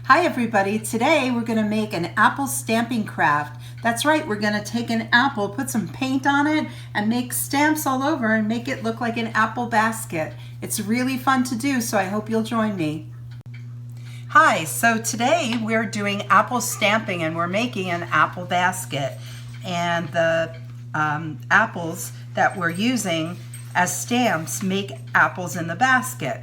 Hi everybody, today we're going to make an apple stamping craft. That's right, we're going to take an apple, put some paint on it, and make stamps all over and make it look like an apple basket. It's really fun to do, so I hope you'll join me. Hi, so today we're doing apple stamping and we're making an apple basket. And the apples that we're using as stamps make apples in the basket.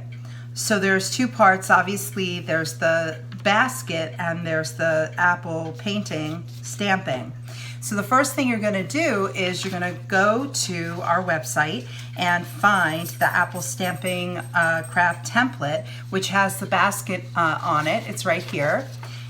So there's two parts, obviously there's the basket and there's the apple painting, stamping. So the first thing you're going to do is you're going to go to our website and find the apple stamping craft template, which has the basket on it. It's right here.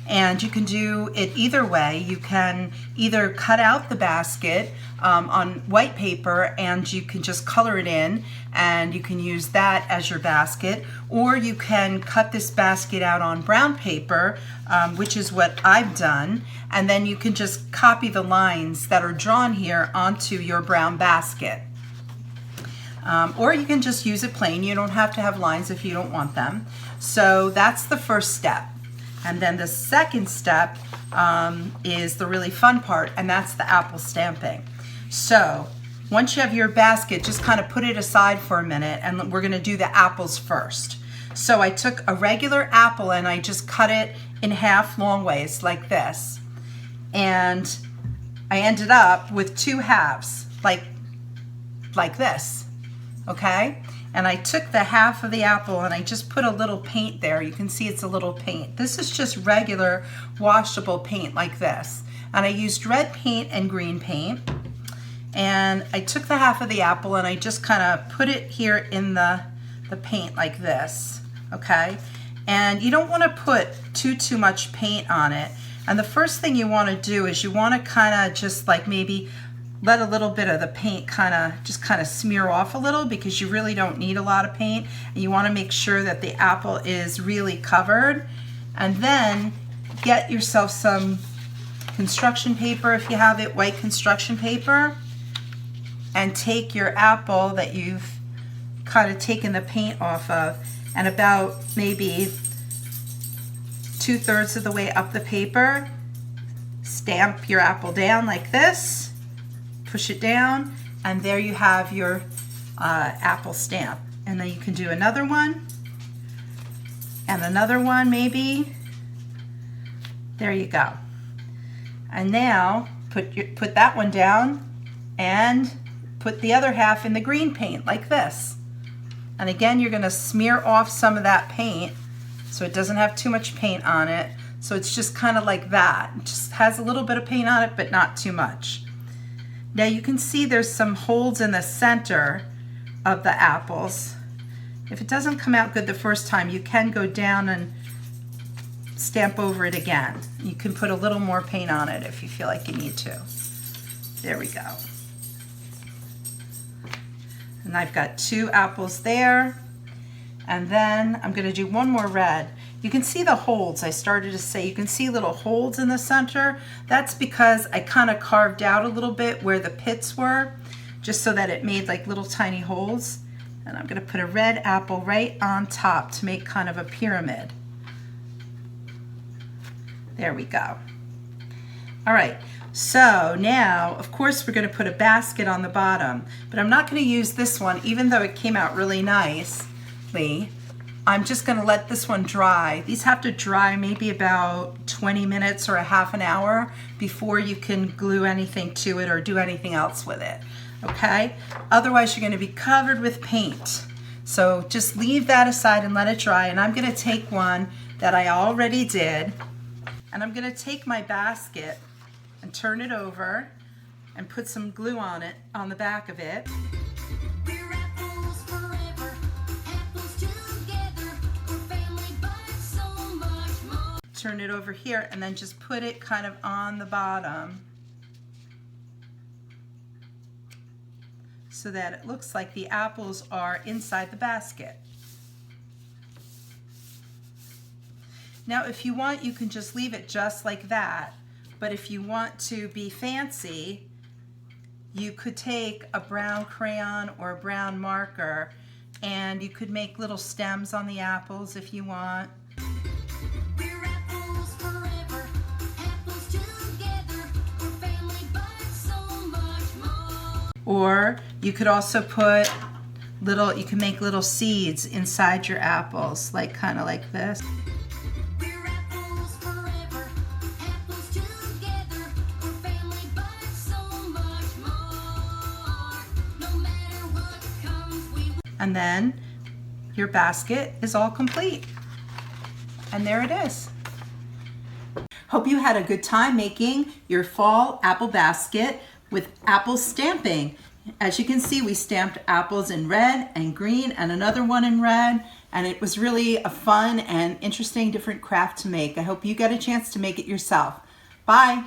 And you can do it either way. You can either cut out the basket on white paper and you can just color it in and you can use that as your basket, or you can cut this basket out on brown paper, which is what I've done, and then you can just copy the lines that are drawn here onto your brown basket. Or you can just use it plain. You don't have to have lines if you don't want them. So that's the first step. And then the second step is the really fun part, and that's the apple stamping. So once you have your basket, just kind of put it aside for a minute, and we're going to do the apples first. So I took a regular apple and I just cut it in half long ways like this. And I ended up with two halves like this, okay? And I took the half of the apple and I just put a little paint there. You can see it's a little paint. This is just regular washable paint like this. And I used red paint and green paint. And I took the half of the apple and I just kind of put it here in the paint like this, okay? And you don't want to put too much paint on it. And the first thing you want to do is you want to kind of just like maybe let a little bit of the paint kind of smear off a little, because you really don't need a lot of paint, and you want to make sure that the apple is really covered. And then get yourself some construction paper if you have it, white construction paper, and take your apple that you've kind of taken the paint off of, and about maybe 2/3 of the way up the paper, stamp your apple down like this. Push it down, and there you have your apple stamp. And then you can do another one and another one maybe. There you go. And now put that one down and put the other half in the green paint like this. And again, you're going to smear off some of that paint so it doesn't have too much paint on it. So it's just kind of like that. It just has a little bit of paint on it, but not too much. Now you can see there's some holes in the center of the apples. If it doesn't come out good the first time, you can go down and stamp over it again. You can put a little more paint on it if you feel like you need to. There we go. And I've got two apples there. And then I'm going to do one more red. You can see the holes. I started to say you can see little holes in the center. That's because I kind of carved out a little bit where the pits were, just so that it made like little tiny holes. And I'm going to put a red apple right on top to make kind of a pyramid. There we go. All right, so now of course we're going to put a basket on the bottom, but I'm not going to use this one even though it came out really nicely. I'm just going to let this one dry. These have to dry maybe about 20 minutes or a half an hour before you can glue anything to it or do anything else with it, okay? Otherwise you're going to be covered with paint. So just leave that aside and let it dry. And I'm going to take one that I already did, and I'm going to take my basket and turn it over and put some glue on it, on the back of it. Turn it over here and then just put it kind of on the bottom so that it looks like the apples are inside the basket. Now if you want, you can just leave it just like that, but if you want to be fancy, you could take a brown crayon or a brown marker and you could make little stems on the apples if you want. We're apples. Or you could also put you can make little seeds inside your apples, like kind of like this. We're apples forever, apples together. We're family, but so much more. No matter what comes, we will. And then your basket is all complete. And there it is. Hope you had a good time making your fall apple basket with apple stamping. As you can see, we stamped apples in red and green and another one in red, and it was really a fun and interesting different craft to make. I hope you get a chance to make it yourself. Bye.